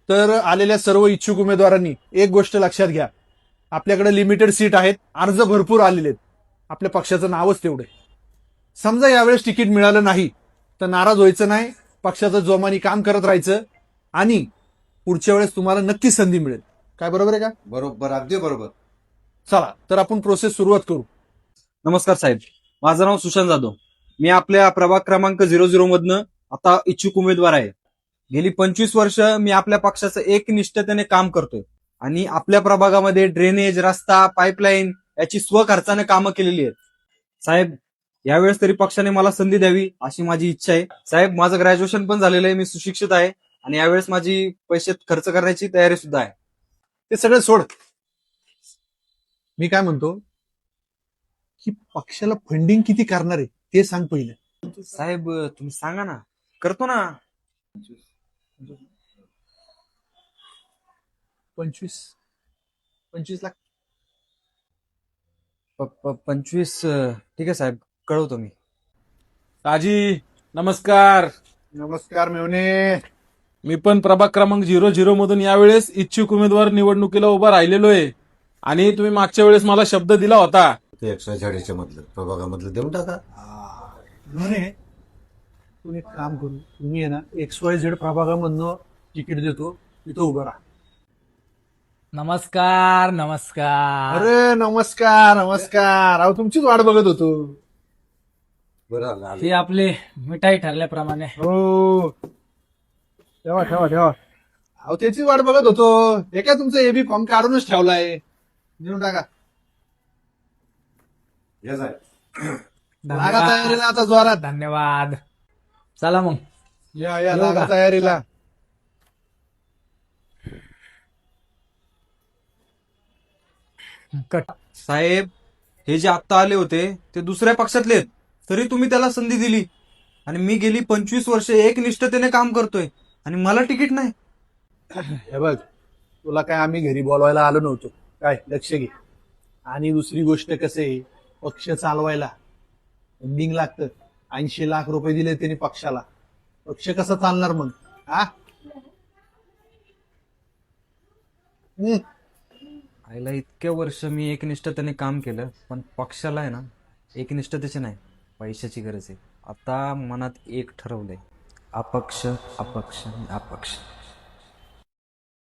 तर आलेल्या सर्व इच्छुक उमेदवारांनी एक गोष्ट लक्षात घ्या, आपल्याकडे लिमिटेड सीट आहेत, अर्ज भरपूर आलेले आहेत, आपल्या पक्षाचं नावच तेवढे. समजा यावेळेस तिकीट मिळालं नाही तर नाराज व्हायचं नाही, पक्षाचं जोमाने काम करत राहायचं आणि पुढच्या वेळेस तुम्हाला नक्की संधी मिळेल. काय बरोबर आहे का? बरोबर, अगदी बरोबर. चला तर आपण प्रोसेस सुरुवात करू. नमस्कार साहेब, माझं नाव सुशांत जाधव. मी आपल्या प्रभाग क्रमांक 00 मधनं आता इच्छुक उमेदवार आहे. गेली 25 वर्ष मी आपल्या पक्षाचं एकनिष्ठतेने काम करतोय आणि आपल्या प्रभागामध्ये ड्रेनेज, रस्ता, पाईपलाईन याची स्वखर्चाने कामं केलेली आहेत. साहेब, यावेळेस तरी पक्षाने मला संधी द्यावी अशी माझी इच्छा आहे. साहेब, माझं ग्रॅज्युएशन पण झालेलं आहे, मी सुशिक्षित आहे आणि यावेळेस माझी पैसे खर्च करण्याची तयारी सुद्धा आहे. ते सगळं सोड. मी काय म्हणतो की पक्षाला फंडिंग किती करणार आहे ते सांग पहिलं. साहेब, तुम्ही सांगा ना, करतो ना. 25 लाख. 25. ठीक आहे साहेब, कळवतो मी. ताजी नमस्कार. नमस्कार मेवणे. मी पण प्रभाग क्रमांक 00 मधून यावेळेस इच्छुक उमेदवार निवडणुकीला उभा राहिलेलो आहे आणि तुम्ही मागच्या वेळेस मला शब्द दिला होता. ते 140 मधलं प्रभागामधलं देऊन टाका. मेवणे, तुम्ही एक काम करू, तुम्ही आहे ना XYZ प्रभागामधनं तिकीट देतो, तिथं उभं राहा. नमस्कार नमस्कार. अरे नमस्कार नमस्कार. अहो तुमचीच वाट बघत होतो. बरं आलं, आलं. हे आपले मिठाई ठरल्याप्रमाणे. हो, ठेवा ठेवा ठेवा. अहो त्याची वाट बघत होतो. हे काय तुमचं एबी फॉर्म काढूनच ठेवलाय, देऊन टाका. या साहेब. लागा तयारीला आता जोरात. धन्यवाद. चला मग. या येऊ लागा का? तयारीला. कट. साहेब, हे जे आत्ता आले होते ते दुसऱ्या पक्षातले आहेत, तरी तुम्ही त्याला संधी दिली आणि मी गेली 25 वर्ष एकनिष्ठतेने काम करतोय आणि मला तिकीट नाही. हे बघ, तुला काय आम्ही घरी बोलवायला आलो नव्हतो काय, लक्ष घे. आणि दुसरी गोष्ट कसं आहे, पक्ष चालवायला फंडिंग लागतं. 80 लाख रुपये दिले त्यांनी पक्षाला, पक्ष कसं चालणार मग? हा. आईला इतक्या वर्ष मी एकनिष्ठतेने काम केलं, पण पक्षाला आहे ना एकनिष्ठतेची नाही, पैशाची गरज आहे. आता मनात एक ठरवलंय, अपक्ष अपक्ष अपक्ष.